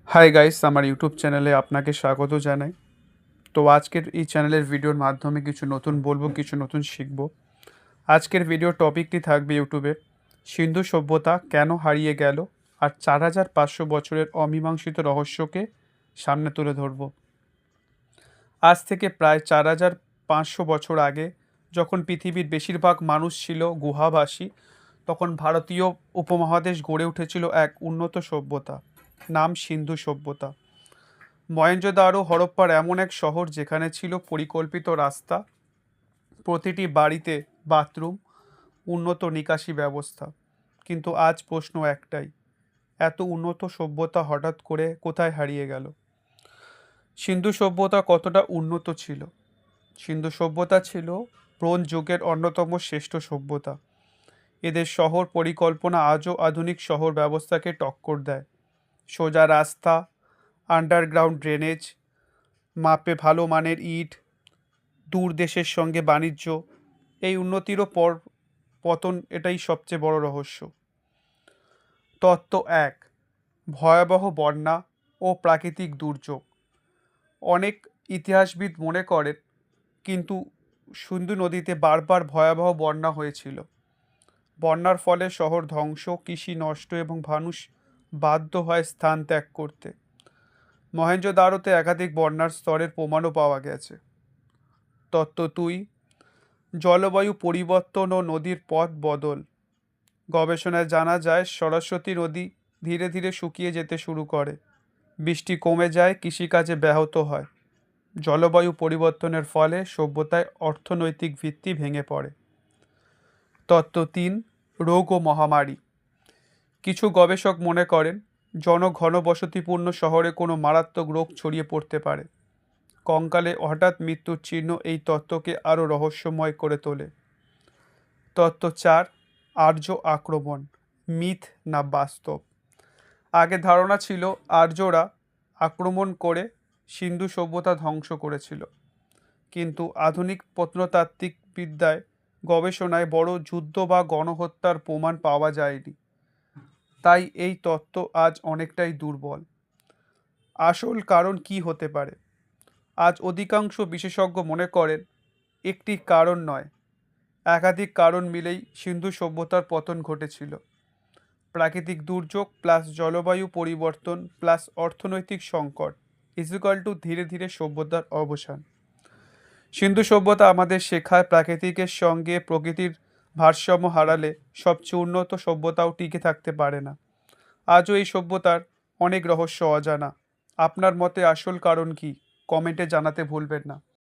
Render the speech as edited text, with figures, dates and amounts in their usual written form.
Hi guys, আমার YouTube চ্যানেলে আপনাকে স্বাগত জানাই। তো আজকের এই চ্যানেলের ভিডিওর মাধ্যমে কিছু নতুন বলবো, কিছু নতুন শিখব। আজকের ভিডিওর টপিকটি থাকবে ইউটিউবে সিন্ধু সভ্যতা কেন হারিয়ে গেল, আর 4500 বছরের অমীমাংসিত রহস্যকে সামনে তুলে ধরব। আজ থেকে প্রায় 4500 বছর আগে, যখন পৃথিবীর বেশিরভাগ মানুষ ছিল গুহাবাসী, তখন ভারতীয় উপমহাদেশ গড়ে উঠেছিল এক উন্নত সভ্যতা, নাম সিন্ধু সভ্যতা। মহেঞ্জোদারো হরপ্পার এমন এক শহর যেখানে ছিল পরিকল্পিত রাস্তা, প্রতিটি বাড়িতে বাথরুম, উন্নত নিকাশি ব্যবস্থা। কিন্তু আজ প্রশ্ন একটাই, এত উন্নত সভ্যতা হঠাৎ করে কোথায় হারিয়ে গেল? সিন্ধু সভ্যতা কতটা উন্নত ছিল? সিন্ধু সভ্যতা ছিল ব্রোঞ্জ যুগের অন্যতম শ্রেষ্ঠ সভ্যতা। এদের শহর পরিকল্পনা আজও আধুনিক শহর ব্যবস্থাকে টক্কর দেয়। সোজা রাস্তা, আন্ডারগ্রাউন্ড ড্রেনেজ, মাপে ভালো মানের ইট, দূর দেশের সঙ্গে বাণিজ্য। এই উন্নতিরও পর পতন, এটাই সবচেয়ে বড় রহস্য। তত্ত্ব এক: ভয়াবহ বন্যা ও প্রাকৃতিক দুর্যোগ। অনেক ইতিহাসবিদ মনে করেন কিন্তু সিন্ধু নদীতে বারবার ভয়াবহ বন্যা হয়েছিল। বন্যার ফলে শহর ধ্বংস, কৃষি নষ্ট এবং মানুষ বাধ্য হয় স্থান ত্যাগ করতে। মহেঞ্জোদারোতে একাধিক বন্যার স্তরের প্রমাণও পাওয়া গেছে। তত্ত্ব দুই: জলবায়ু পরিবর্তন ও নদীর পথ বদল। গবেষণায় জানা যায় সরস্বতী নদী ধীরে ধীরে শুকিয়ে যেতে শুরু করে, বৃষ্টি কমে যায়, কৃষিকাজে ব্যাহত হয়। জলবায়ু পরিবর্তনের ফলে সভ্যতায় অর্থনৈতিক ভিত্তি ভেঙে পড়ে। তত্ত্ব তিন: রোগ ও মহামারী। কিছু গবেষক মনে করেন জনঘনবসতিপূর্ণ শহরে কোনো মারাত্মক রোগ ছড়িয়ে পড়তে পারে। কঙ্কালে হঠাৎ মৃত্যুর চিহ্ন এই তত্ত্বকে আরও রহস্যময় করে তোলে। তত্ত্ব চার: আর্য আক্রমণ, মিথ না বাস্তব। আগে ধারণা ছিল আর্যরা আক্রমণ করে সিন্ধু সভ্যতা ধ্বংস করেছিল, কিন্তু আধুনিক প্রত্নতাত্ত্বিক বিদ্যায় গবেষণায় বড় যুদ্ধ বা গণহত্যার প্রমাণ পাওয়া যায়নি। তাই এই তত্ত্ব আজ অনেকটাই দুর্বল। আসল কারণ কি হতে পারে? আজ অধিকাংশ বিশেষজ্ঞ মনে করেন একটি কারণ নয়, একাধিক কারণ মিলেই সিন্ধু সভ্যতার পতন ঘটেছিল। প্রাকৃতিক দুর্যোগ প্লাস জলবায়ু পরিবর্তন প্লাস অর্থনৈতিক সংকট ইজুকাল টু ধীরে ধীরে সভ্যতার অবসান। সিন্ধু সভ্যতা আমাদের শেখায় প্রাকৃতিকের সঙ্গে প্রকৃতির ভারসাম্য হারালে সবচেয়ে উন্নত সভ্যতাও টিকে থাকতে পারে না। আজও এই সভ্যতার অনেক রহস্য অজানা। আপনার মতে আসল কারণ কি? কমেন্টে জানাতে ভুলবেন না।